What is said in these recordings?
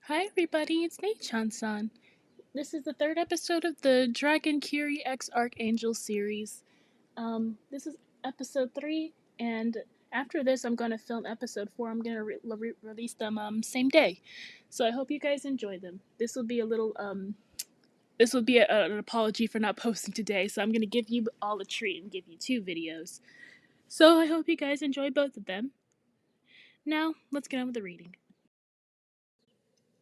Hi everybody, it's Nee Chan San. This is the third episode of the Dragon Kiri X Archangel series. This is episode 3, and after this, I'm gonna film episode 4. I'm gonna release them same day, so I hope you guys enjoy them. This will be a little This will be an apology for not posting today, so I'm gonna give you all a treat and give you 2 videos. So I hope you guys enjoy both of them. Now let's get on with the reading.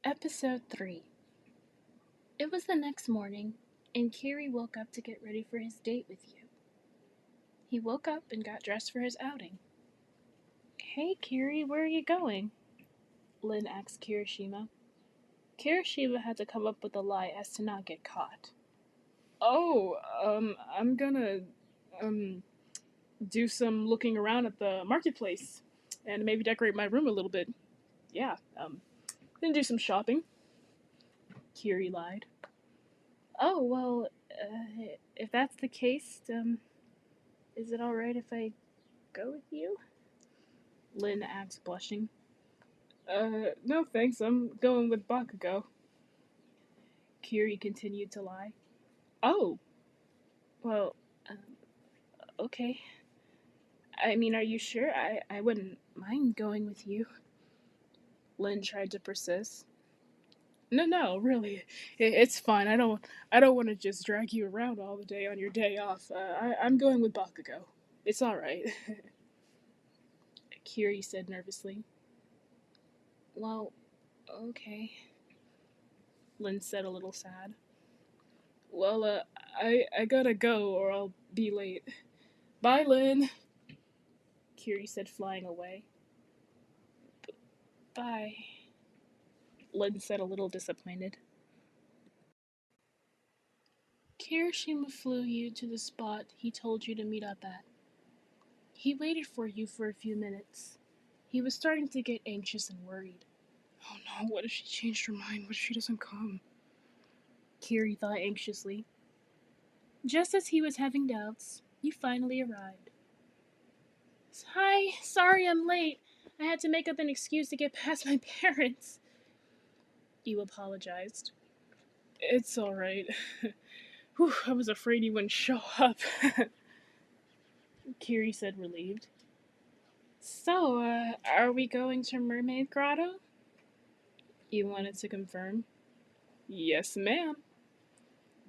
Episode 3. It was the next morning, and Kiri woke up to get ready for his date with you. He woke up and got dressed for his outing. Hey Kiri, where are you going? Lin asked Kirishima. Kirishima had to come up with a lie as to not get caught. Oh, I'm gonna, do some looking around at the marketplace and maybe decorate my room a little bit. Yeah, gonna do some shopping. Kiri lied. Oh, well, if that's the case, is it alright if I go with you? Lin asked, blushing. No thanks, I'm going with Bakugo. Kiri continued to lie. Oh, well, okay. I mean, are you sure? I wouldn't mind going with you. Lin tried to persist. No, really, it's fine. I don't want to just drag you around all the day on your day off. I'm going with Bakugo. It's all right. Kiri said nervously. Well, okay. Lin said a little sad. Well, I gotta go or I'll be late. Bye, Lin. Kiri said, flying away. Bye. Lin said, a little disappointed. Kirishima flew you to the spot he told you to meet up at. He waited for you for a few minutes. He was starting to get anxious and worried. Oh no, what if she changed her mind? What if she doesn't come? Kiri thought anxiously. Just as he was having doubts, you finally arrived. Hi, sorry I'm late. I had to make up an excuse to get past my parents. You apologized. It's alright. Whew, I was afraid you wouldn't show up. Kiri said, relieved. So, are we going to Mermaid Grotto? You wanted to confirm. Yes, ma'am.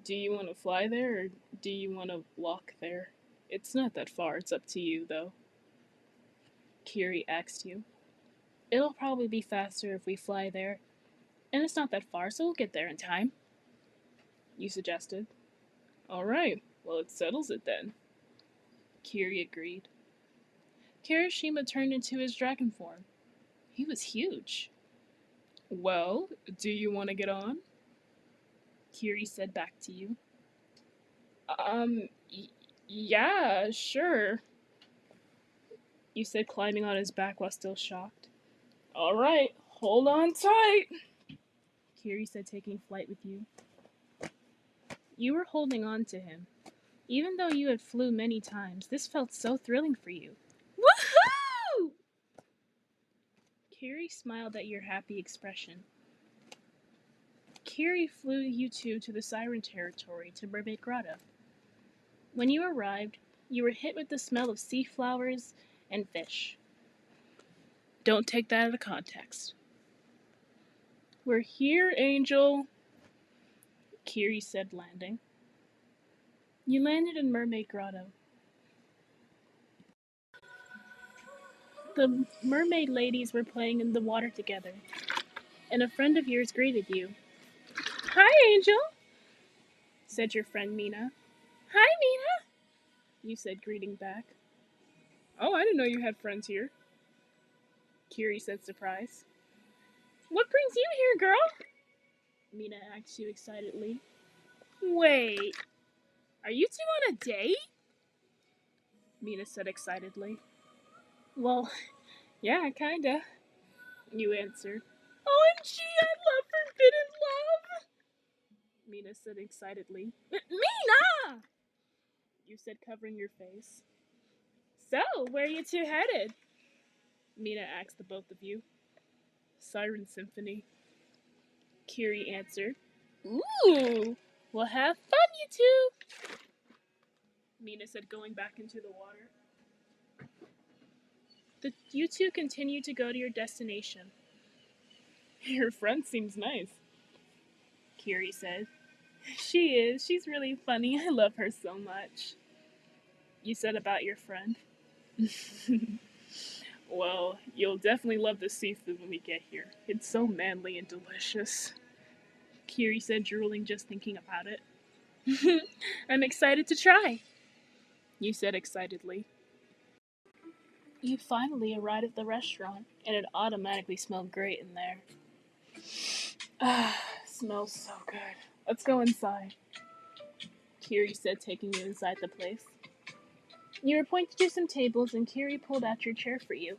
Do you want to fly there or do you want to walk there? It's not that far, it's up to you, though. Kiri asked you. It'll probably be faster if we fly there, and it's not that far, so we'll get there in time. You suggested. Alright, well, it settles it then. Kiri agreed. Kirishima turned into his dragon form. He was huge. Well, do you want to get on? Kiri said back to you. Yeah, sure. You said, climbing on his back while still shocked. Alright, hold on tight. Kiri said, taking flight with you. You were holding on to him. Even though you had flew many times, this felt so thrilling for you. Woohoo! Kiri smiled at your happy expression. Kiri flew you two to the Siren territory to Mermaid Grotto. When you arrived, you were hit with the smell of sea flowers and fish. Don't take that out of context. We're here, Angel, Kiri said, landing. You landed in Mermaid Grotto. The mermaid ladies were playing in the water together, and a friend of yours greeted you. Hi, Angel, said your friend Mina. Hi, Mina, you said, greeting back. Oh, I didn't know you had friends here, Kiri said, surprised. What brings you here, girl? Mina asked you excitedly. Wait, are you two on a date? Mina said excitedly. Well, yeah, kinda, you answered. OMG, I love forbidden love, Mina said excitedly. Mina! You said, covering your face. So, where are you two headed? Mina asked the both of you. Siren Symphony. Kiri answered. Ooh! Well, have fun, you two! Mina said, going back into the water. You two continue to go to your destination. Your friend seems nice, Kiri said. She is. She's really funny. I love her so much. You said about your friend. Well, you'll definitely love the seafood when we get here. It's so manly and delicious. Kiri said, drooling just thinking about it. I'm excited to try, you said excitedly. You finally arrived at the restaurant, and it automatically smelled great in there. Ah, smells so good. Let's go inside, Kiri said, taking you inside the place. You were pointed to some tables, and Kiri pulled out your chair for you.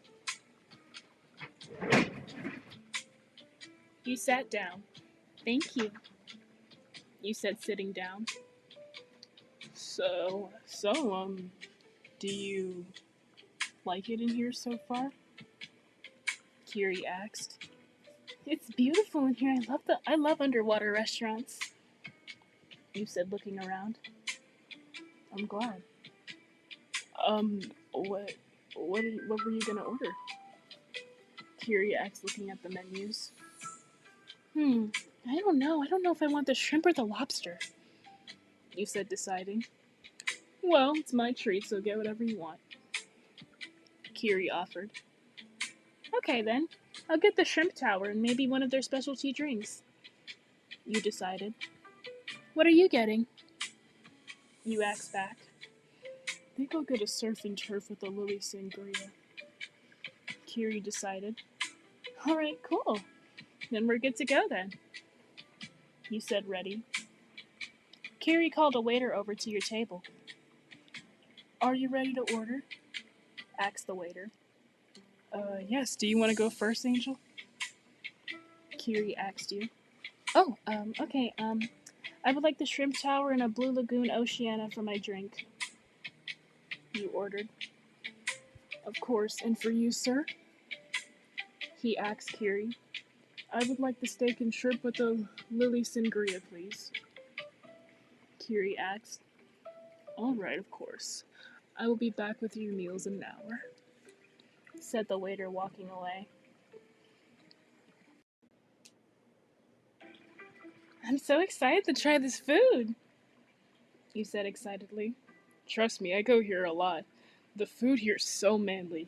You sat down. Thank you, you said, sitting down. So, do you like it in here so far? Kiri asked. It's beautiful in here. I love underwater restaurants, you said, looking around. I'm glad. What were you gonna order? Kiri asked, looking at the menus. I don't know. I don't know if I want the shrimp or the lobster, you said, deciding. Well, it's my treat, so get whatever you want, Kiri offered. Okay then, I'll get the shrimp tower and maybe one of their specialty drinks, you decided. What are you getting? You asked back. I think I'll get a surf and turf with a lily sangria, Kiri decided. Alright, cool. Then we're good to go then, you said, ready. Kiri called a waiter over to your table. Are you ready to order? Asked the waiter. Yes. Do you want to go first, Angel? Kiri asked you. Oh, okay. I would like the shrimp tower and a Blue Lagoon Oceana for my drink, you ordered. Of course. And for you, sir? He asked Kiri. I would like the steak and shrimp with a lily sangria, please, Kiri asked. All right, of course. I will be back with your meals in an hour, said the waiter, walking away. I'm so excited to try this food, you said excitedly. Trust me, I go here a lot. The food here's so manly,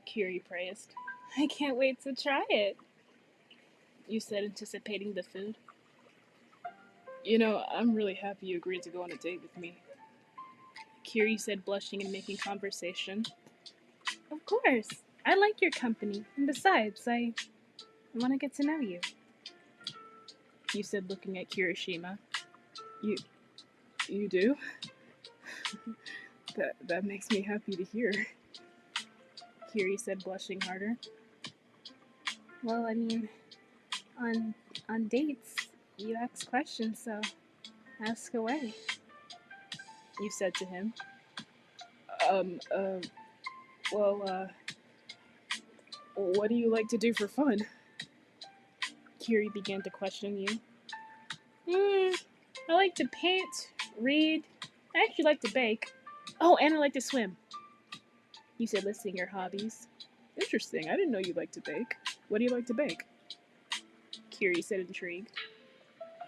Kiri praised. I can't wait to try it, you said, anticipating the food. You know, I'm really happy you agreed to go on a date with me, Kiri said, blushing and making conversation. Of course. I like your company, and besides, I want to get to know you said, looking at Kirishima. You do? That makes me happy to hear, Kiri said, blushing harder. Well, I mean, on dates, you ask questions, so ask away, you said to him. Well, what do you like to do for fun? Kiri began to question you. I like to paint, read. I actually like to bake. Oh, and I like to swim, you said, listing your hobbies. Interesting. I didn't know you liked to bake. What do you like to bake? Kiri said, intrigued.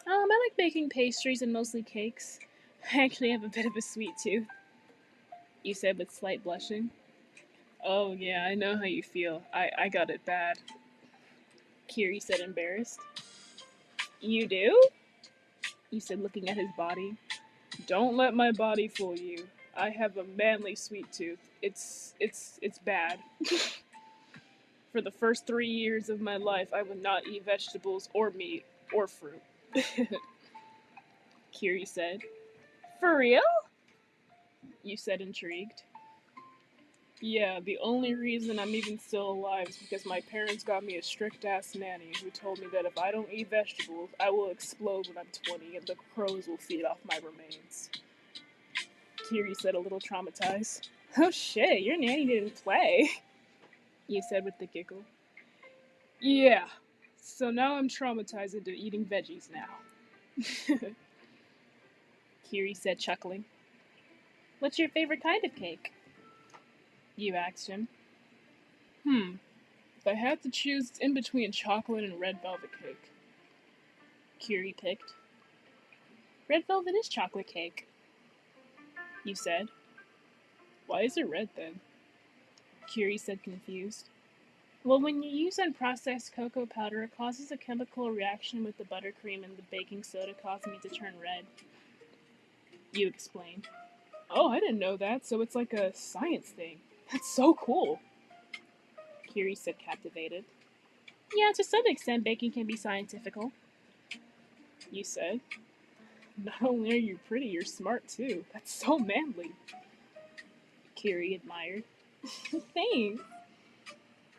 I like baking pastries and mostly cakes. I actually have a bit of a sweet tooth, you said, with slight blushing. Oh, yeah, I know how you feel. I got it bad, Kiri said, embarrassed. You do? You said, looking at his body. Don't let my body fool you. I have a manly sweet tooth. It's bad. For the first 3 years of my life, I would not eat vegetables or meat or fruit, Kiri said. For real? You said, intrigued. Yeah, the only reason I'm even still alive is because my parents got me a strict-ass nanny who told me that if I don't eat vegetables, I will explode when I'm 20 and the crows will feed off my remains, Kiri said, a little traumatized. Oh shit, your nanny didn't play, you said with a giggle. Yeah, So now I'm traumatized into eating veggies now. Kiri said, chuckling. What's your favorite kind of cake? You asked him. If I had to choose, it's in between chocolate and red velvet cake. Kiri picked. Red velvet is chocolate cake, you said. Why is it red then? Kiri said, confused. Well, when you use unprocessed cocoa powder, it causes a chemical reaction with the buttercream and the baking soda, causing it to turn red. You explained. Oh, I didn't know that, so it's like a science thing. That's so cool. Kiri said, captivated. Yeah, to some extent, baking can be scientifical. You said. Not only are you pretty, you're smart too. That's so manly. Kiri admired. Thanks.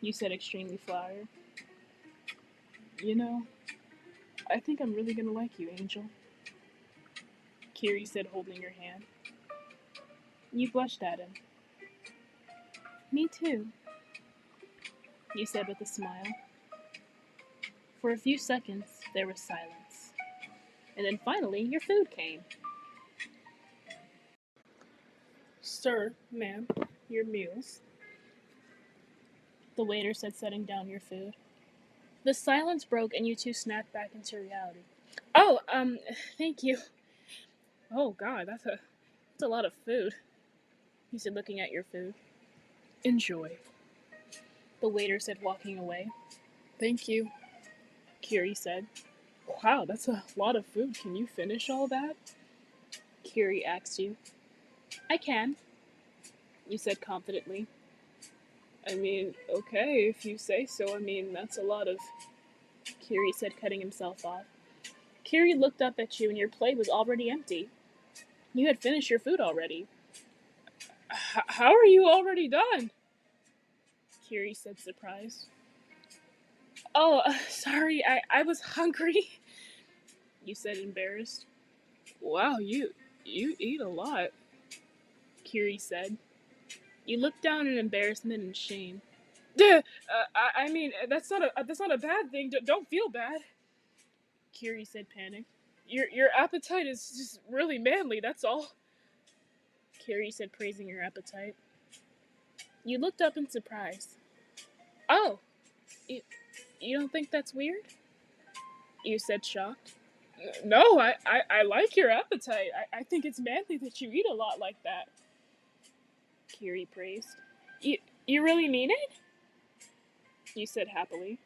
You said, extremely flattered. You know, I think I'm really gonna like you, Angel. Kiri said, holding her hand. You blushed at him. Me too, you said with a smile. For a few seconds, there was silence. And then finally, your food came. Sir, ma'am, your meals. The waiter said, setting down your food. The silence broke and you two snapped back into reality. Oh, thank you. Oh god, that's a lot of food. You said, looking at your food. Enjoy. The waiter said, walking away. Thank you, Kiri said. Wow, that's a lot of food. Can you finish all that? Kiri asked you. I can, you said confidently. I mean, okay, if you say so. I mean, that's a lot of... Kiri said, cutting himself off. Kiri looked up at you and your plate was already empty. You had finished your food already. How are you already done? Kiri said, surprised. Oh, sorry, I was hungry. You said, embarrassed. Wow, you eat a lot, Kiri said. You looked down in embarrassment and shame. I mean, that's not a bad thing. Don't feel bad. Kiri said, panicked. Your appetite is just really manly. That's all. Kiri said, praising your appetite. You looked up in surprise. Oh, you don't think that's weird? You said, shocked. No, I like your appetite. I think it's manly that you eat a lot like that. Kiri praised. You really mean it? You said happily.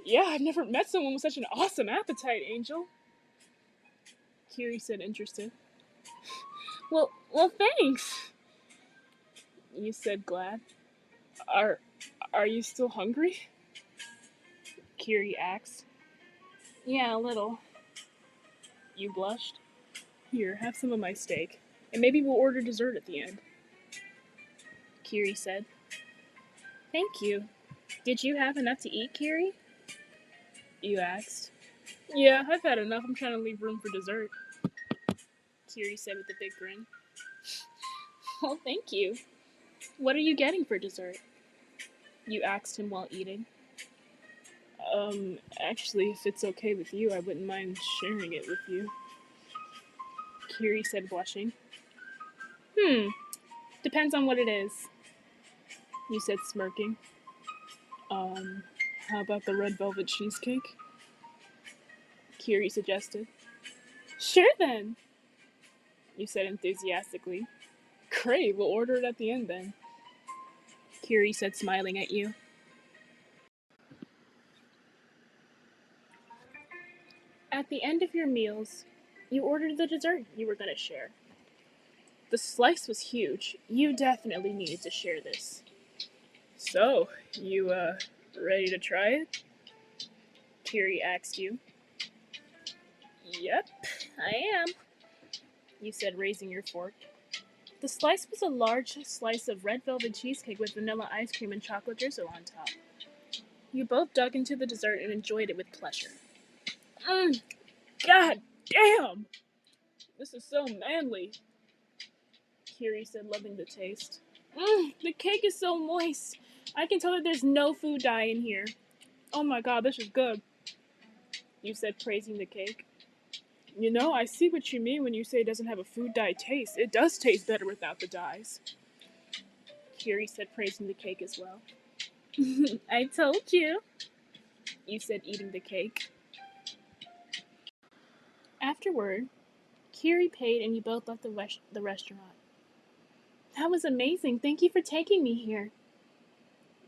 Yeah, I've never met someone with such an awesome appetite, Angel. Kiri said, interested. Well, thanks. You said, glad. Are you still hungry? Kiri asked. Yeah, a little. You blushed. Here, have some of my steak, and maybe we'll order dessert at the end. Kiri said. Thank you. Did you have enough to eat, Kiri? You asked. Yeah, I've had enough. I'm trying to leave room for dessert. Kiri said with a big grin. Well, thank you. What are you getting for dessert? You asked him while eating. Actually, if it's okay with you, I wouldn't mind sharing it with you. Kiri said, blushing. Depends on what it is. You said, smirking. How about the red velvet cheesecake? Kiri suggested. Sure then, you said enthusiastically. Great, we'll order it at the end then. Kiri said, smiling at you. At the end of your meals, you ordered the dessert you were going to share. The slice was huge. You definitely needed to share this. So, you, ready to try it? Kiri asked you. Yep, I am, you said, raising your fork. The slice was a large slice of red velvet cheesecake with vanilla ice cream and chocolate drizzle on top. You both dug into the dessert and enjoyed it with pleasure. God damn! This is so manly, Kiri said, loving the taste. The cake is so moist. I can tell that there's no food dye in here. Oh my god, this is good, you said, praising the cake. You know, I see what you mean when you say it doesn't have a food dye taste. It does taste better without the dyes, Kiri said, praising the cake as well. I told you, you said, eating the cake. Afterward, Kiri paid and you both left the restaurant. That was amazing. Thank you for taking me here,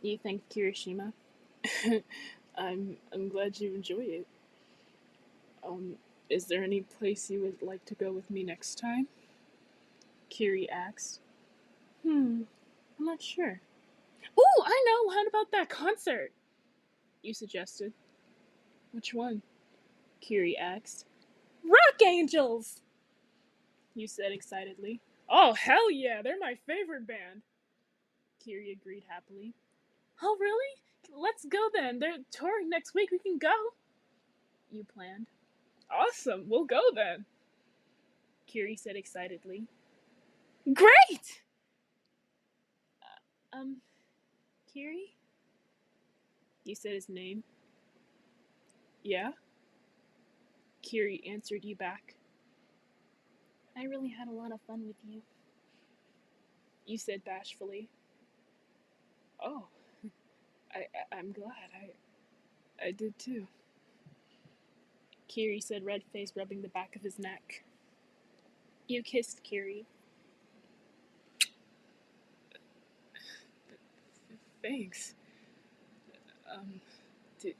you thanked Kirishima. I'm glad you enjoy it. Is there any place you would like to go with me next time? Kiri asked. I'm not sure. Ooh, I know. How about that concert? You suggested. Which one? Kiri asked. Rock Angels! You said excitedly. Oh, hell yeah, they're my favorite band. Kiri agreed happily. Oh, really? Let's go then. They're touring next week. We can go. You planned. Awesome, we'll go then. Kiri said excitedly. Great! Kiri? You said his name. Yeah? Kiri answered you back. I really had a lot of fun with you. You said bashfully. Oh, I'm glad. I did too. Kiri said, red-faced, rubbing the back of his neck. You kissed Kiri. Thanks. Do,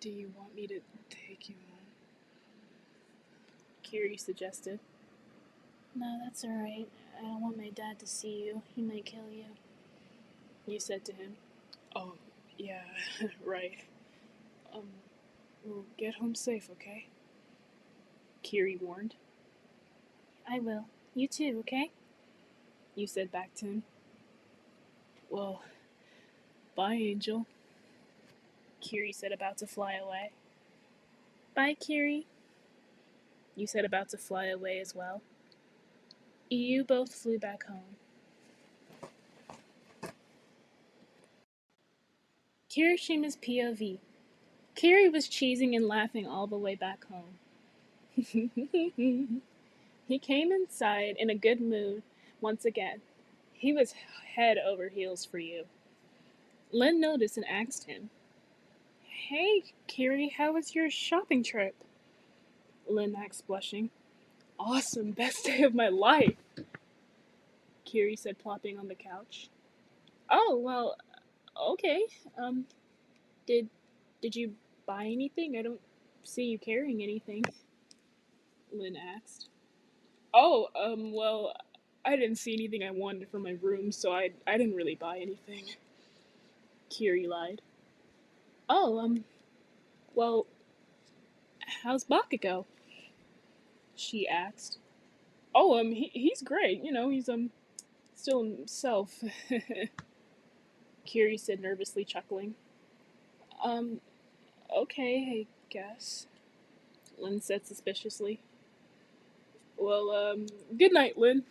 do you want me to take you home? Kiri suggested. No, that's alright. I don't want my dad to see you. He might kill you. You said to him. Oh, yeah, right. We'll get home safe, okay? Kiri warned. I will. You too, okay? You said back to him. Well, bye, Angel. Kiri said, about to fly away. Bye, Kiri. You said, about to fly away as well. You both flew back home. Kirishima's POV. Kiri was cheesing and laughing all the way back home. He came inside in a good mood once again. He was head over heels for you. Lynn noticed and asked him, Hey, Kiri, how was your shopping trip? Lynn asked, blushing. Awesome, best day of my life, Kiri said, plopping on the couch. Oh, well, okay. Did you buy anything? I don't see you carrying anything, Lynn asked. Oh, well, I didn't see anything I wanted for my room, so I didn't really buy anything, Kiri lied. Oh, well, how's Bakugo? She asked. Oh, he's great. You know, he's, still himself, Kiri said, nervously chuckling. Um, okay, I guess, Lynn said suspiciously. Well, good night, Lynn,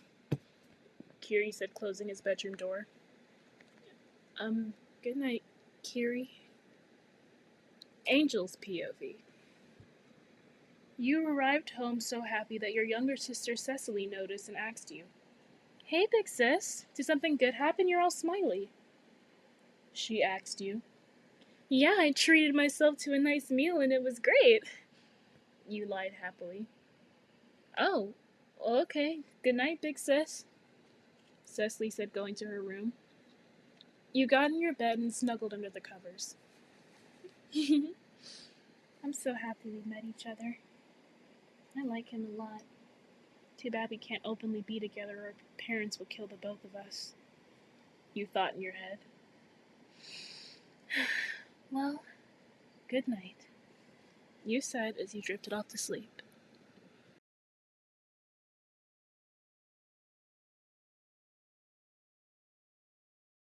Kiri said, closing his bedroom door. Good night, Kiri. Angel's POV. You arrived home so happy that your younger sister Cecily noticed and asked you, Hey, big sis, did something good happen? You're all smiley. She asked you. Yeah, I treated myself to a nice meal and it was great. You lied happily. Oh, okay. Good night, big sis, Cecily said, going to her room. You got in your bed and snuggled under the covers. I'm so happy we met each other. I like him a lot. Too bad we can't openly be together or parents will kill the both of us, you thought in your head. Well, good night, you said as you drifted off to sleep.